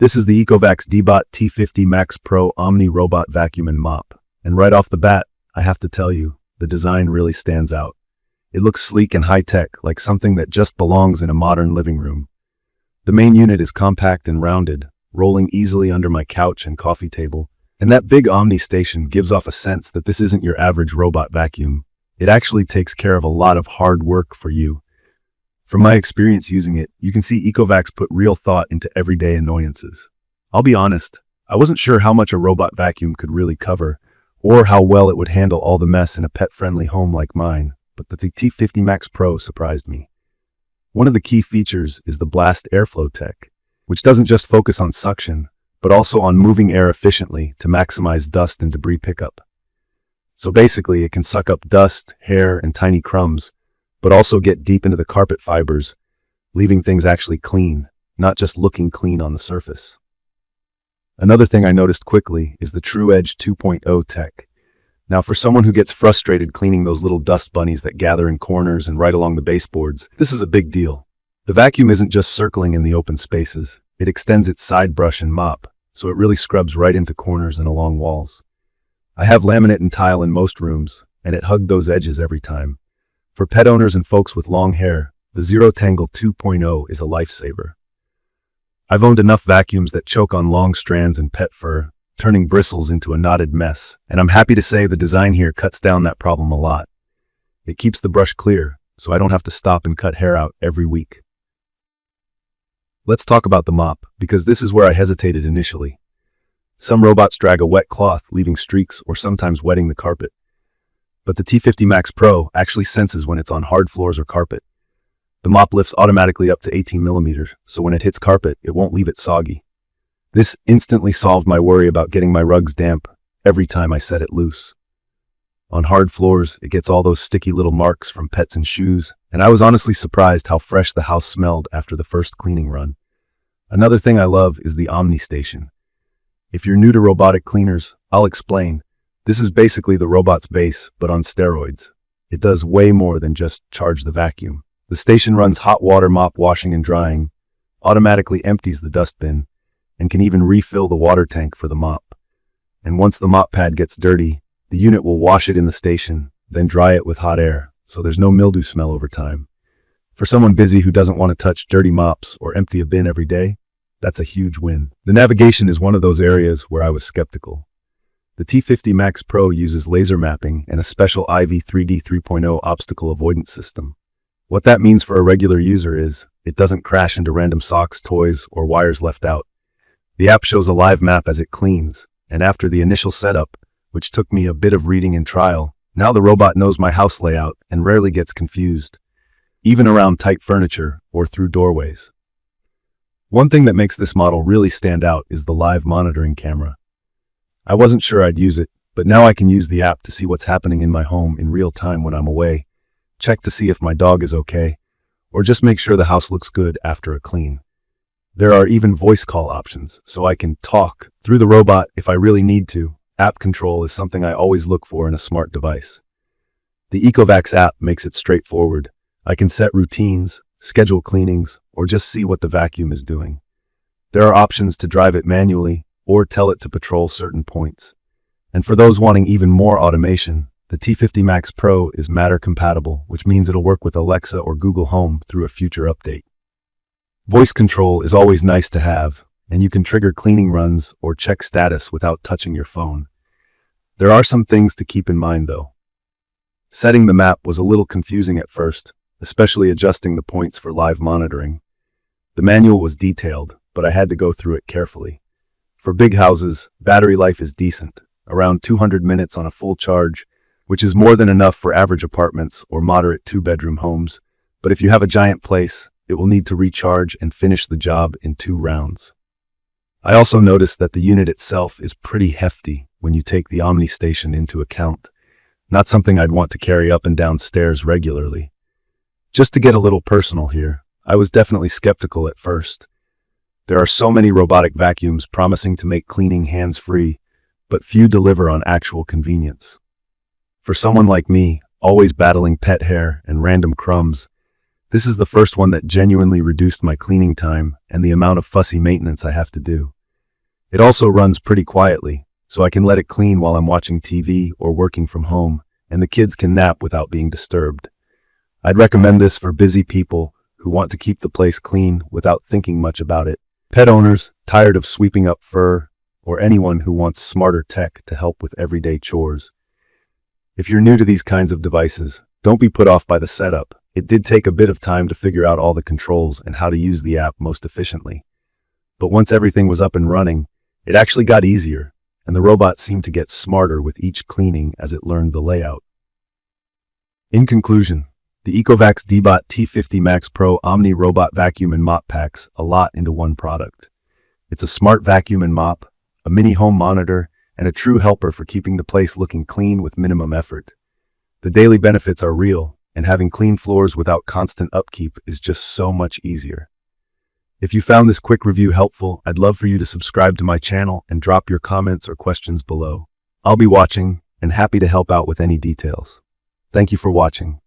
This is the ECOVACS DEEBOT T50 Max Pro OMNI Robot Vacuum and Mop. And right off the bat, I have to tell you, the design really stands out. It looks sleek and high-tech, like something that just belongs in a modern living room. The main unit is compact and rounded, rolling easily under my couch and coffee table. And that big OMNI Station gives off a sense that this isn't your average robot vacuum. It actually takes care of a lot of hard work for you. From my experience using it, you can see ECOVACS put real thought into everyday annoyances. I'll be honest, I wasn't sure how much a robot vacuum could really cover, or how well it would handle all the mess in a pet-friendly home like mine, but the T50 Max Pro surprised me. One of the key features is the blast airflow tech, which doesn't just focus on suction, but also on moving air efficiently to maximize dust and debris pickup. So basically, it can suck up dust, hair, and tiny crumbs, but also get deep into the carpet fibers, leaving things actually clean, not just looking clean on the surface. Another thing I noticed quickly is the TrueEdge 2.0 tech. Now, for someone who gets frustrated cleaning those little dust bunnies that gather in corners and right along the baseboards, this is a big deal. The vacuum isn't just circling in the open spaces, it extends its side brush and mop, so it really scrubs right into corners and along walls. I have laminate and tile in most rooms, and it hugged those edges every time. For pet owners and folks with long hair, the ZeroTangle 2.0 is a lifesaver. I've owned enough vacuums that choke on long strands and pet fur, turning bristles into a knotted mess, and I'm happy to say the design here cuts down that problem a lot. It keeps the brush clear, so I don't have to stop and cut hair out every week. Let's talk about the mop, because this is where I hesitated initially. Some robots drag a wet cloth, leaving streaks or sometimes wetting the carpet. But the T50 Max Pro actually senses when it's on hard floors or carpet. The mop lifts automatically up to 18 millimeters, so when it hits carpet, it won't leave it soggy. This instantly solved my worry about getting my rugs damp every time I set it loose. On hard floors, it gets all those sticky little marks from pets and shoes, and I was honestly surprised how fresh the house smelled after the first cleaning run. Another thing I love is the OMNI Station. If you're new to robotic cleaners, I'll explain. This is basically the robot's base, but on steroids. It does way more than just charge the vacuum. The station runs hot water mop washing and drying, automatically empties the dust bin, and can even refill the water tank for the mop. And once the mop pad gets dirty, the unit will wash it in the station, then dry it with hot air, so there's no mildew smell over time. For someone busy who doesn't want to touch dirty mops or empty a bin every day, that's a huge win. The navigation is one of those areas where I was skeptical. The T50 Max Pro uses laser mapping and a special AIVI 3D 3.0 obstacle avoidance system. What that means for a regular user is, it doesn't crash into random socks, toys, or wires left out. The app shows a live map as it cleans, and after the initial setup, which took me a bit of reading and trial, now the robot knows my house layout and rarely gets confused, even around tight furniture or through doorways. One thing that makes this model really stand out is the live monitoring camera. I wasn't sure I'd use it, but now I can use the app to see what's happening in my home in real time when I'm away, check to see if my dog is okay, or just make sure the house looks good after a clean. There are even voice call options, so I can talk through the robot if I really need to. App control is something I always look for in a smart device. The ECOVACS app makes it straightforward. I can set routines, schedule cleanings, or just see what the vacuum is doing. There are options to drive it manually, or tell it to patrol certain points. And for those wanting even more automation, the T50 Max Pro is Matter compatible, which means it'll work with Alexa or Google Home through a future update. Voice control is always nice to have, and you can trigger cleaning runs or check status without touching your phone. There are some things to keep in mind though. Setting the map was a little confusing at first, especially adjusting the points for live monitoring. The manual was detailed, but I had to go through it carefully. For big houses, battery life is decent, around 200 minutes on a full charge, which is more than enough for average apartments or moderate two-bedroom homes. But if you have a giant place, it will need to recharge and finish the job in 2 rounds. I also noticed that the unit itself is pretty hefty when you take the OMNI Station into account. Not something I'd want to carry up and down stairs regularly. Just to get a little personal here, I was definitely skeptical at first. There are so many robotic vacuums promising to make cleaning hands-free, but few deliver on actual convenience. For someone like me, always battling pet hair and random crumbs, This is the first one that genuinely reduced my cleaning time and the amount of fussy maintenance I have to do. It also runs pretty quietly, so I can let it clean while I'm watching TV or working from home, and the kids can nap without being disturbed. I'd recommend this for busy people who want to keep the place clean without thinking much about it, pet owners tired of sweeping up fur, or anyone who wants smarter tech to help with everyday chores. If you're new to these kinds of devices, don't be put off by the setup. It did take a bit of time to figure out all the controls and how to use the app most efficiently. But once everything was up and running, it actually got easier, and the robot seemed to get smarter with each cleaning as it learned the layout. In conclusion, the ECOVACS DEEBOT T50 Max Pro OMNI Robot Vacuum and Mop packs a lot into one product. It's a smart vacuum and mop, a mini home monitor, and a true helper for keeping the place looking clean with minimum effort. The daily benefits are real, and having clean floors without constant upkeep is just so much easier. If you found this quick review helpful, I'd love for you to subscribe to my channel and drop your comments or questions below. I'll be watching and happy to help out with any details. Thank you for watching.